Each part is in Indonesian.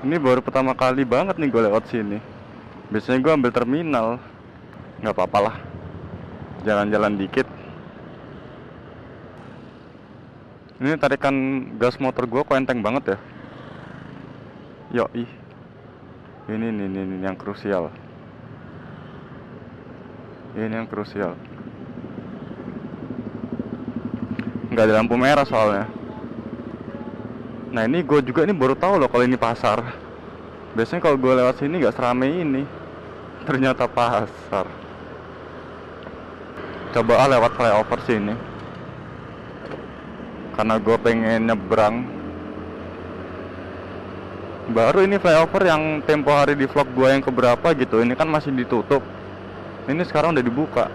Ini baru pertama kali banget nih gue lewat sini. Biasanya gue ambil terminal. Nggak apa-apa lah, jalan-jalan dikit. Ini tarikan gas motor gue kok enteng banget ya. Yoi, ini yang krusial. Ini yang krusial. Nggak ada lampu merah soalnya. Nah ini gue juga ini baru tahu loh kalau ini pasar. Biasanya kalau gue lewat sini nggak seramai ini. Ternyata pasar. Coba lewat flyover sini. Karena gue pengen nyebrang. Baru ini flyover yang tempo hari di vlog gue yang keberapa gitu. Ini kan masih ditutup. Ini sekarang udah dibuka.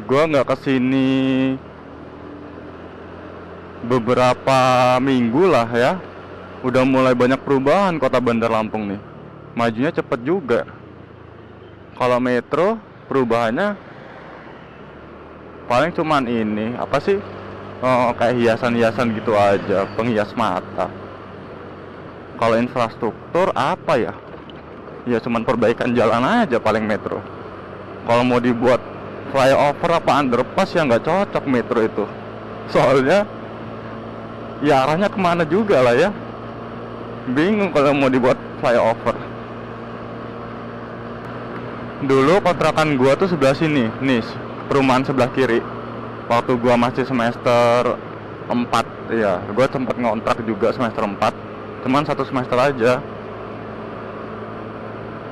Gue nggak kesini beberapa minggu lah ya. Udah mulai banyak perubahan kota Bandar Lampung nih. Majunya cepet juga. Kalau metro perubahannya paling cuman ini apa sih? Oh, kayak hiasan-hiasan gitu aja, penghias mata. Kalau infrastruktur apa ya? Ya cuman perbaikan jalan aja paling metro. Kalau mau dibuat flyover apa underpass ya nggak cocok metro itu. Soalnya ya arahnya kemana juga lah ya. Bingung kalau mau dibuat flyover. Dulu kontrakan gua tuh sebelah sini, nih perumahan sebelah kiri. Waktu gua masih semester 4, ya, gua sempat ngontrak juga semester 4. Cuman satu semester aja.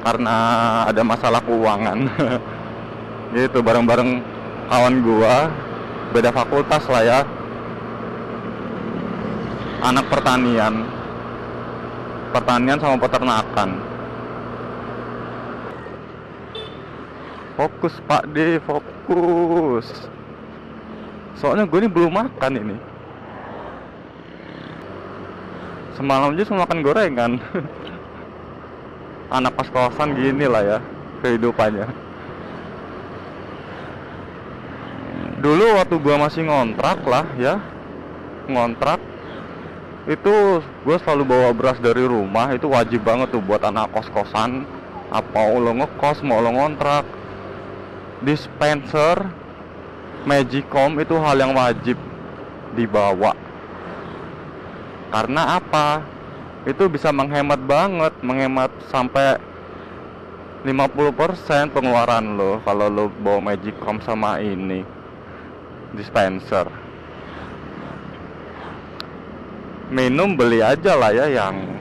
Karena ada masalah keuangan. Gitu bareng-bareng kawan gua, beda fakultas lah ya. Anak pertanian sama peternakan. Fokus Pak D, fokus. Soalnya gue ini belum makan ini. Semalam aja cuma makan gorengan. Anak kos-kosan gini lah ya kehidupannya. Dulu waktu gue masih ngontrak lah ya, ngontrak itu gue selalu bawa beras dari rumah. Itu wajib banget tuh buat anak kos-kosan. Apa lo ngekos mau lo ngontrak, dispenser Magicom itu hal yang wajib dibawa. Karena apa? Itu bisa menghemat banget, menghemat sampai 50% pengeluaran lo kalau lo bawa Magicom sama ini dispenser. Minum beli aja lah ya yang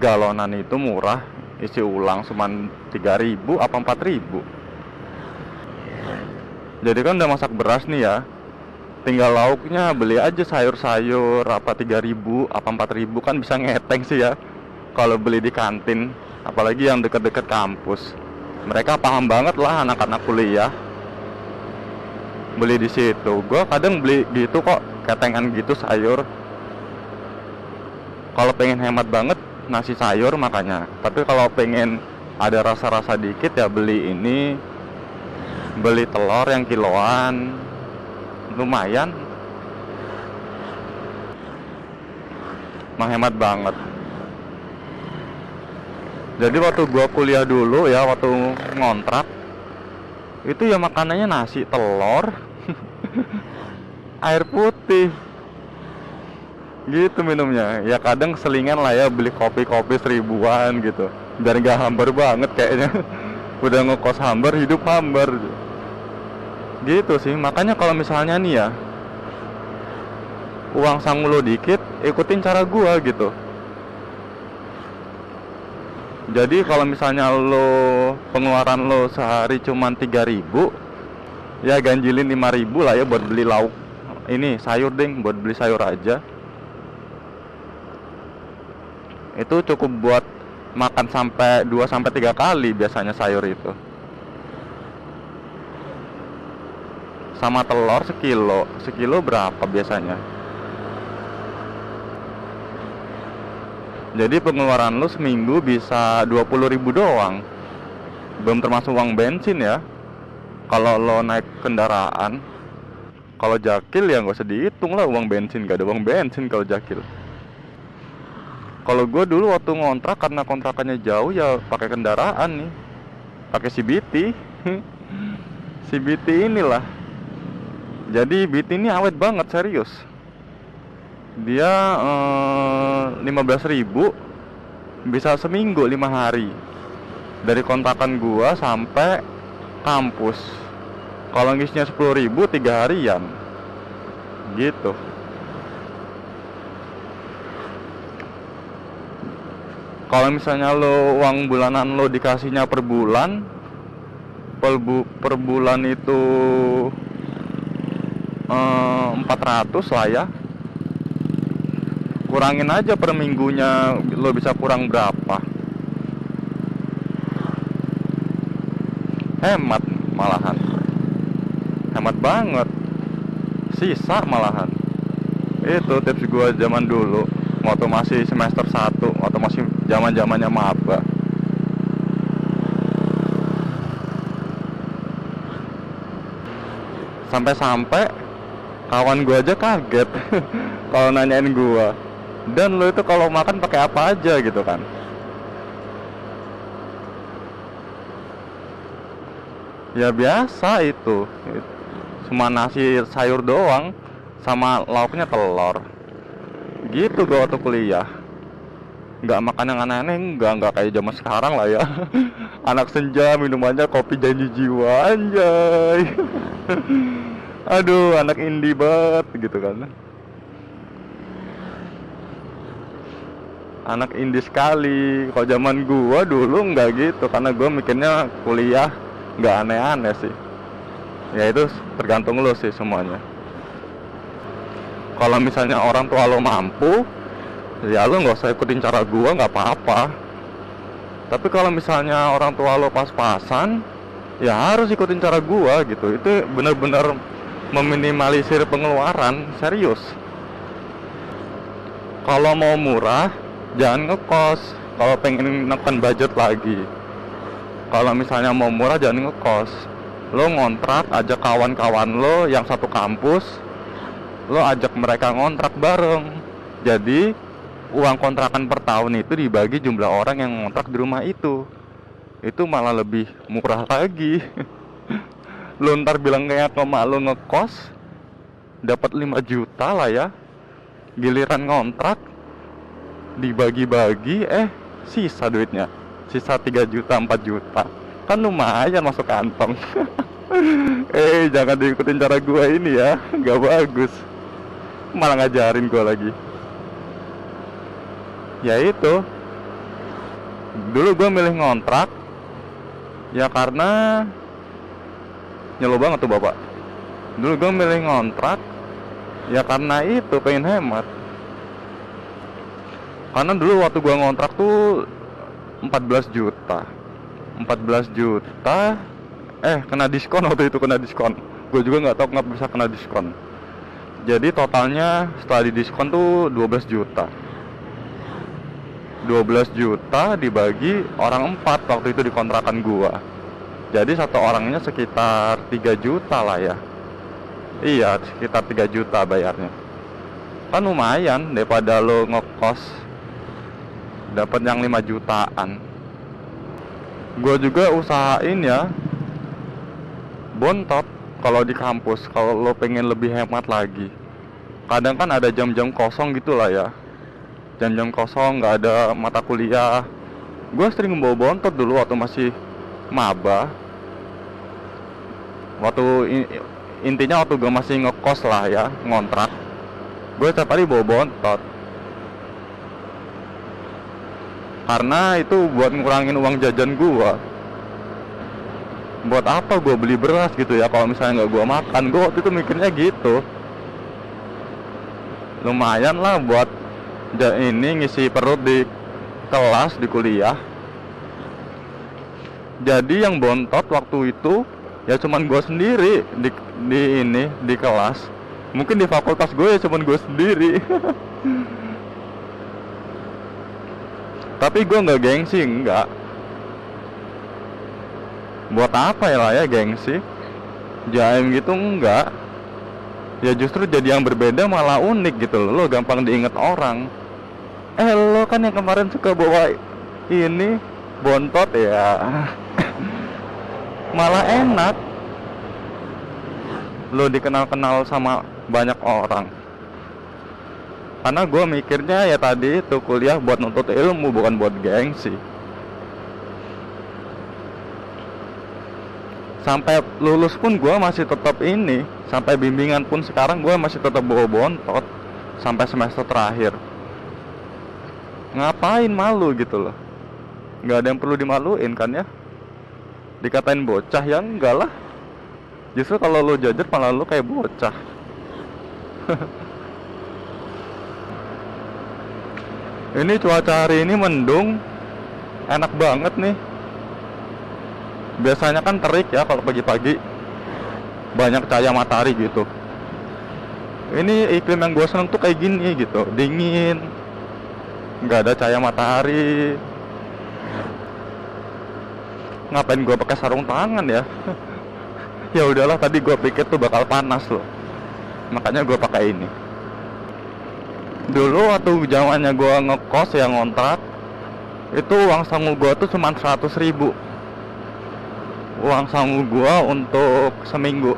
galonan itu murah, isi ulang cuman 3.000 apa 4.000. Jadi kan udah masak beras nih ya, tinggal lauknya beli aja sayur-sayur apa 3.000 apa 4.000 kan bisa ngeteng sih ya kalau beli di kantin, apalagi yang deket-deket kampus. Mereka paham banget lah anak-anak kuliah beli di situ. Gue kadang beli gitu kok, ketengan gitu sayur. Kalau pengen hemat banget nasi sayur makanya. Tapi kalau pengen ada rasa-rasa dikit ya beli ini, beli telur yang kiloan, lumayan, menghemat banget. Jadi waktu gua kuliah dulu ya, waktu ngontrak itu ya makanannya nasi telur air putih gitu minumnya. Ya kadang selingan lah ya beli kopi-kopi 1.000-an gitu, biar gak hambar banget kayaknya. Udah ngekos hambar, hidup hambar gitu sih. Makanya kalau misalnya nih ya uang sangu lo dikit, ikutin cara gua gitu. Jadi kalau misalnya lo pengeluaran lo sehari cuman 3.000, ya ganjilin 5.000 lah ya buat beli lauk. Ini sayur ding, buat beli sayur aja. Itu cukup buat makan sampai 2 sampai 3 kali biasanya sayur itu. Sama telur sekilo. Sekilo berapa biasanya? Jadi pengeluaran lu seminggu bisa 20.000 doang. Belum termasuk uang bensin ya. Kalau lo naik kendaraan. Kalau jakil ya nggak usah dihitung lah uang bensin. Gak ada uang bensin kalau jakil. Kalau gue dulu waktu ngontrak karena kontrakannya jauh ya pakai kendaraan nih, pakai CBT. CBT inilah. Jadi BT ini awet banget, serius. Dia 15.000 bisa seminggu 5 hari dari kontrakan gua sampai kampus. Kalau ngisnya 10.000 3 harian gitu. Kalau misalnya lo uang bulanan lo dikasihnya per bulan, per bulan itu 400 lah ya. Kurangin aja per minggunya, lo bisa kurang berapa. Hemat malahan. Hemat banget. Sisa malahan. Itu tips gue zaman dulu, waktu masih semester 1, waktu masih zaman-zamannya maba. Sampai-sampai kawan gue aja kaget kalau nanyain gue, dan lo itu kalau makan pakai apa aja gitu kan. Ya biasa itu, cuma nasi sayur doang sama lauknya telur gitu. Gue waktu kuliah nggak makan yang aneh-aneh, nggak kayak zaman sekarang lah ya. Anak senja minumannya kopi janji jiwa, anjay. Aduh, anak indie banget gitu kan. Anak indie sekali. Kalau zaman gua dulu nggak gitu, karena gua mikirnya kuliah nggak aneh-aneh sih. Ya itu tergantung lo sih semuanya. Kalau misalnya orang tua lo mampu, ya lo nggak usah ikutin cara gua, nggak apa-apa. Tapi kalau misalnya orang tua lo pas-pasan, ya harus ikutin cara gua gitu. Itu benar-benar meminimalisir pengeluaran, serius. Kalau mau murah, jangan ngekos. Kalau pengen nekan budget lagi, kalau misalnya mau murah jangan ngekos. Lo ngontrak, ajak kawan-kawan lo yang satu kampus, lo ajak mereka ngontrak bareng. Jadi uang kontrakan per tahun itu dibagi jumlah orang yang ngontrak di rumah itu malah lebih murah lagi. Lo ntar bilang kayak sama lo ngekos dapat 5 juta lah ya, giliran ngontrak dibagi-bagi sisa duitnya, sisa 3 juta 4 juta, kan lumayan masuk kantong. Jangan diikutin cara gua ini ya, nggak bagus, malah ngajarin gua lagi. Ya itu, dulu gua milih ngontrak ya karena nyelo banget tuh bapak. Dulu gue milih ngontrak ya karena itu pengen hemat. Karena dulu waktu gue ngontrak tuh 14 juta 14 juta kena diskon waktu itu, kena diskon. Gue juga nggak tahu kenapa bisa kena diskon. Jadi totalnya setelah didiskon tuh 12 juta 12 juta dibagi orang 4 waktu itu di kontrakan gua. Jadi satu orangnya sekitar 3 juta lah ya. Iya, sekitar 3 juta bayarnya. Kan lumayan daripada lo ngekos dapat yang 5 jutaan. Gua juga usahain ya bontot kalau di kampus, kalau lo pengen lebih hemat lagi. Kadang kan ada jam-jam kosong gitu lah ya. Jam-jam kosong nggak ada mata kuliah. Gue sering bawa bontot dulu waktu masih maba. Intinya waktu gue masih ngekos lah ya, ngontrak, gue setiap hari bawa bontot. Karena itu buat ngurangin uang jajan gue. Buat apa gue beli beras gitu ya kalau misalnya nggak gue makan. Gue waktu itu mikirnya gitu. Lumayan lah buat ini ngisi perut di kelas, di kuliah. Jadi yang bontot waktu itu ya cuman gue sendiri di kelas. Mungkin di fakultas gue ya cuman gue sendiri. Tapi gue nggak gengsi, enggak. Buat apa ya lah ya gengsi, jaim gitu, enggak. Ya justru jadi yang berbeda malah unik gitu loh, lo gampang diinget orang. Lo kan yang kemarin suka bawa ini bontot ya. Malah enak lo dikenal-kenal sama banyak orang. Karena gue mikirnya ya tadi itu kuliah buat nuntut ilmu, bukan buat gengsi. Sampai lulus pun gue masih tetap ini, sampai bimbingan pun sekarang gue masih tetap bawa bontot sampai semester terakhir. Ngapain malu gitu loh? Nggak ada yang perlu dimaluin kan ya? Dikatain bocah ya enggak lah. Justru kalau lo jajar malah lo kayak bocah. Ini cuaca hari ini mendung, enak banget nih. Biasanya kan terik ya kalau pagi-pagi, banyak cahaya matahari gitu. Ini iklim yang gue seneng tuh kayak gini gitu, dingin, nggak ada cahaya matahari. Ngapain gue pakai sarung tangan ya? Ya udahlah, tadi gue pikir tuh bakal panas loh, makanya gue pakai ini. Dulu waktu zamannya gue ngekos ya, ngontrak, itu uang sangu gue tuh cuma 100.000. Uang sangu gue untuk seminggu.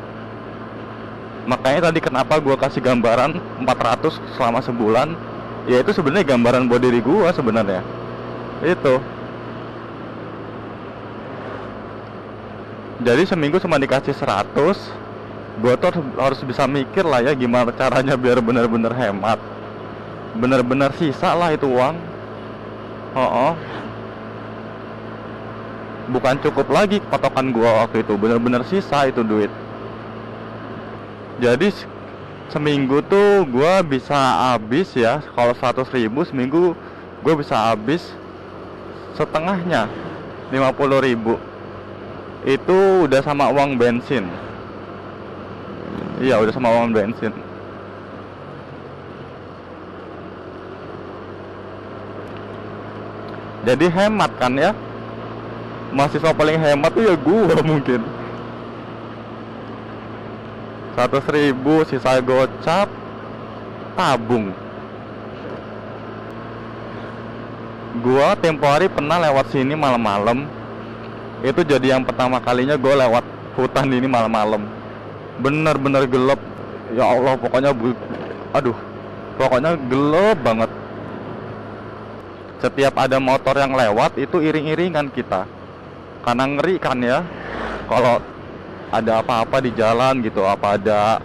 Makanya tadi kenapa gue kasih gambaran 400 selama sebulan, ya itu sebenarnya gambaran buat diri gue sebenarnya. Itu. Jadi seminggu cuma dikasih 100. Gue tuh harus bisa mikir lah ya gimana caranya biar bener-bener hemat, bener-bener sisa lah itu uang. Bukan cukup lagi patokan gua waktu itu, bener-bener sisa itu duit. Jadi seminggu tuh gua bisa habis ya, kalau 100.000 seminggu gua bisa habis setengahnya, 50.000. Itu udah sama uang bensin. Iya, udah sama uang bensin. Jadi hemat kan ya. Mahasiswa paling hemat tuh ya gua mungkin. 100.000 sisa gocap, tabung. Gua tempo hari pernah lewat sini malam-malam. Itu jadi yang pertama kalinya gua lewat hutan ini malam-malam. Bener-bener gelap. Ya Allah, pokoknya pokoknya gelap banget. Setiap ada motor yang lewat itu iring-iringan kita, karena ngeri kan ya kalau ada apa-apa di jalan gitu, apa ada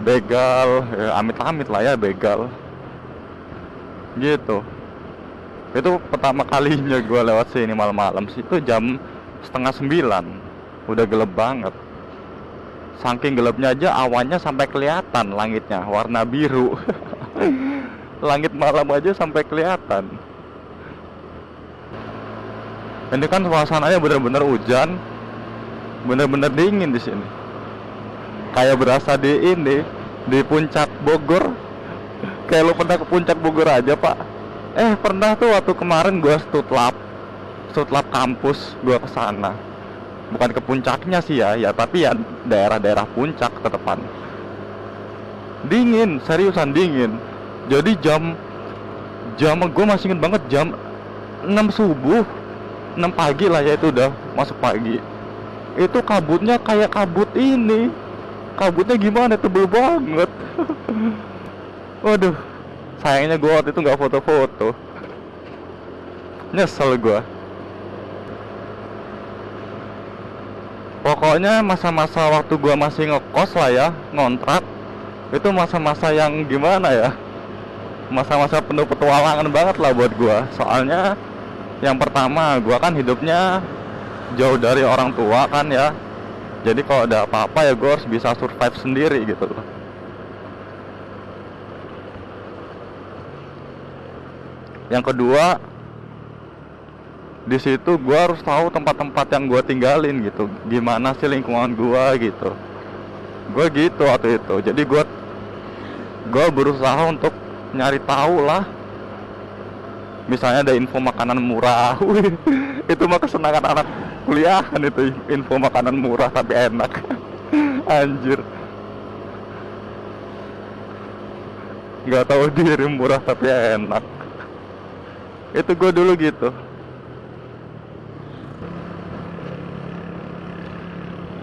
begal ya, amit-amit lah ya begal gitu. Itu pertama kalinya gue lewat sini malam-malam sih, itu jam 8:30, udah gelap banget. Saking gelapnya aja awannya sampai kelihatan, langitnya warna biru. Langit malam aja sampai kelihatan. Ini kan suasananya bener-bener hujan, bener-bener dingin di sini. Kayak berasa di puncak Bogor. Kayak lu pernah ke puncak Bogor aja, Pak? Pernah tuh waktu kemarin gua stutlap kampus gua kesana. Bukan ke puncaknya sih ya tapi ya daerah-daerah puncak tetepan. Dingin, seriusan dingin. Jadi jam gue masih inget banget, jam 6 subuh, 6 pagi lah ya, itu udah masuk pagi. Itu kabutnya kayak kabut ini. Kabutnya gimana, tebel banget. Waduh, sayangnya gue waktu itu nggak foto-foto. Nyesel gue. Pokoknya masa-masa waktu gue masih ngekos lah ya, ngontrak, itu masa-masa yang gimana ya, masa-masa penuh petualangan banget lah buat gua. Soalnya yang pertama, gua kan hidupnya jauh dari orang tua kan ya. Jadi kalau ada apa-apa ya gua harus bisa survive sendiri gitu loh. Yang kedua, di situ gua harus tahu tempat-tempat yang gua tinggalin gitu. Gimana sih lingkungan gua gitu. Gua gitu waktu itu. Jadi gua berusaha untuk nyari tahu lah. Misalnya ada info makanan murah. Itu mah kesenangan anak kuliahan itu, info makanan murah tapi enak. Anjir. nggak tahu diri, murah tapi enak. Itu gue dulu gitu.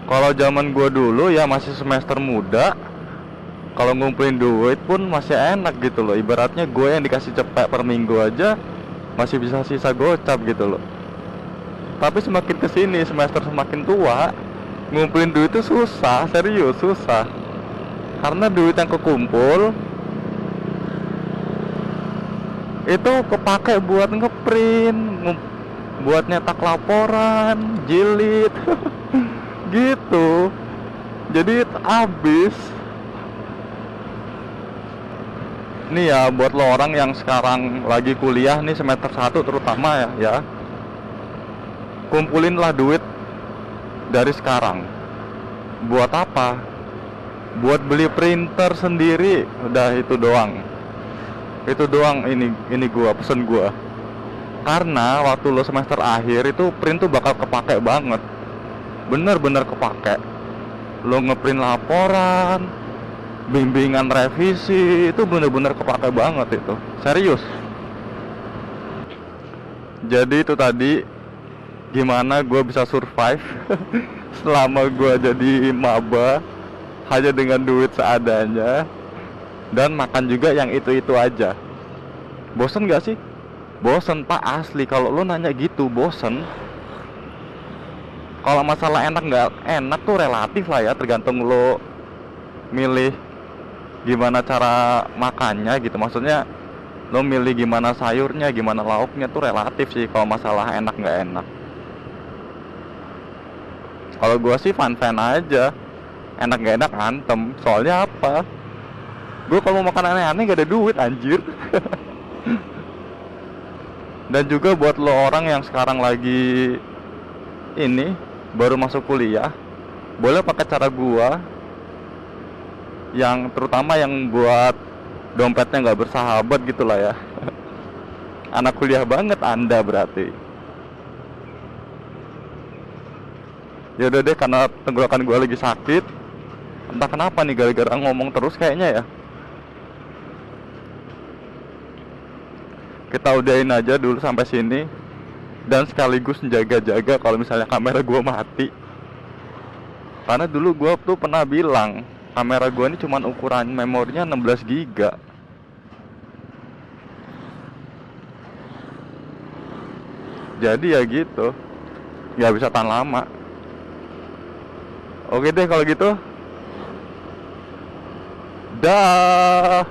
Kalau zaman gue dulu ya masih semester muda, kalau ngumpulin duit pun masih enak gitu loh. Ibaratnya gue yang dikasih cepet per minggu aja masih bisa sisa gocap gitu loh. Tapi semakin kesini, semester semakin tua, ngumpulin duit itu susah, serius susah. Karena duit yang kekumpul itu kepake buat ngeprint, buat nyetak laporan, jilid, gitu. Jadi habis. Nih ya, buat lo orang yang sekarang lagi kuliah nih semester 1 terutama ya, kumpulinlah duit dari sekarang. Buat apa? Buat beli printer sendiri, udah itu doang. Itu doang ini gua pesen gua. Karena waktu lo semester akhir itu print tuh bakal kepake banget. Bener-bener kepake. Lo ngeprint laporan, bimbingan revisi, itu bener-bener kepake banget itu. Serius. Jadi itu tadi gimana gue bisa survive selama gue jadi maba hanya dengan duit seadanya, dan makan juga yang itu-itu aja. Bosen gak sih? Bosen pak, asli. Kalau lo nanya gitu bosen. Kalau masalah enak nggak enak tuh relatif lah ya, tergantung lo milih gimana cara makannya gitu. Maksudnya lo milih gimana sayurnya, gimana lauknya, tuh relatif sih kalau masalah enak nggak enak. Kalau gue sih fan-fan aja, enak nggak enak antem. Soalnya apa? Gue kalau mau makan aneh-aneh gak ada duit anjir. Dan juga buat lo orang yang sekarang lagi ini baru masuk kuliah, boleh pakai cara gua, yang terutama yang buat dompetnya nggak bersahabat gitulah ya. Anak kuliah banget anda berarti. Ya udah deh, karena tenggorokan gua lagi sakit, entah kenapa nih, gara-gara ngomong terus kayaknya ya. Kita udahin aja dulu sampai sini, dan sekaligus jaga-jaga kalau misalnya kamera gua mati. Karena dulu gua tuh pernah bilang kamera gua ini cuman ukuran memorinya 16 giga. Jadi ya gitu, nggak bisa tahan lama. Oke deh kalau gitu, dah.